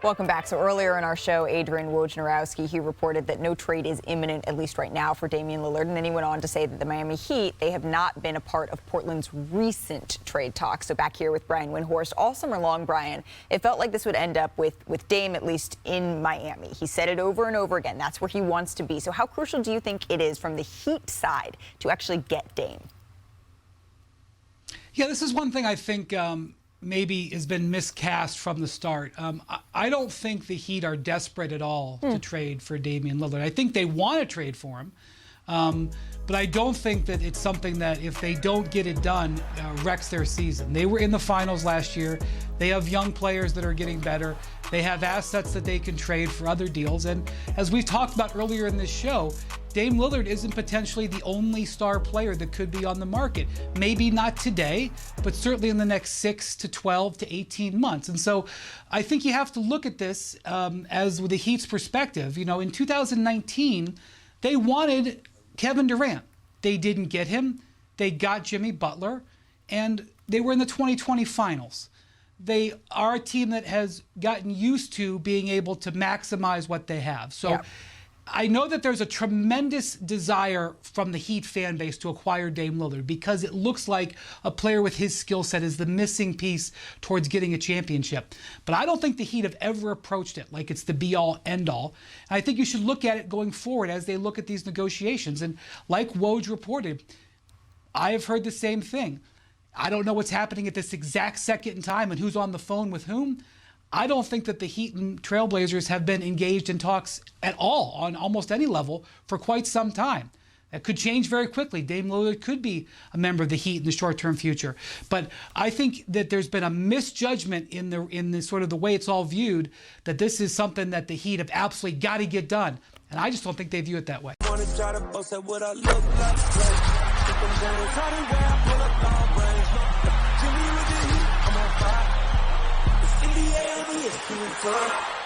Welcome back. So earlier in our show, Adrian Wojnarowski, he reported that no trade is imminent, at least right now, for Damian Lillard. And then he went on to say that the Miami Heat, they have not been a part of Portland's recent trade talks. So back here with Brian Windhorst, all summer long, Brian, it felt like this would end up with Dame at least in Miami. He said it over and over again. That's where he wants to be. So how crucial do you think it is from the Heat side to actually get Dame? Yeah, this is one thing I think maybe has been miscast from the start. I don't think the Heat are desperate at all to trade for Damian Lillard. I think they want to trade for him, but I don't think that it's something that, if they don't get it done, wrecks their season. They were in the finals last year. They have young players that are getting better. They have assets that they can trade for other deals. And as we've talked about earlier in this show, Dame Lillard isn't potentially the only star player that could be on the market. Maybe not today, but certainly in the next 6 to 12 to 18 months. And so I think you have to look at this as with the Heat's perspective. You know, in 2019, they wanted Kevin Durant. They didn't get him. They got Jimmy Butler, and they were in the 2020 finals. They are a team that has gotten used to being able to maximize what they have. So yeah. I know that there's a tremendous desire from the Heat fan base to acquire Dame Lillard because it looks like a player with his skill set is the missing piece towards getting a championship. But I don't think the Heat have ever approached it like it's the be-all, end-all. And I think you should look at it going forward as they look at these negotiations. And like Woj reported, I have heard the same thing. I don't know what's happening at this exact second in time and who's on the phone with whom. I don't think that the Heat and Trailblazers have been engaged in talks at all on almost any level for quite some time. That could change very quickly. Dame Lillard could be a member of the Heat in the short-term future. But I think that there's been a misjudgment in the sort of the way it's all viewed, that this is something that the Heat have absolutely got to get done. And I just don't think they view it that way. I'm on fire. It's 88 on the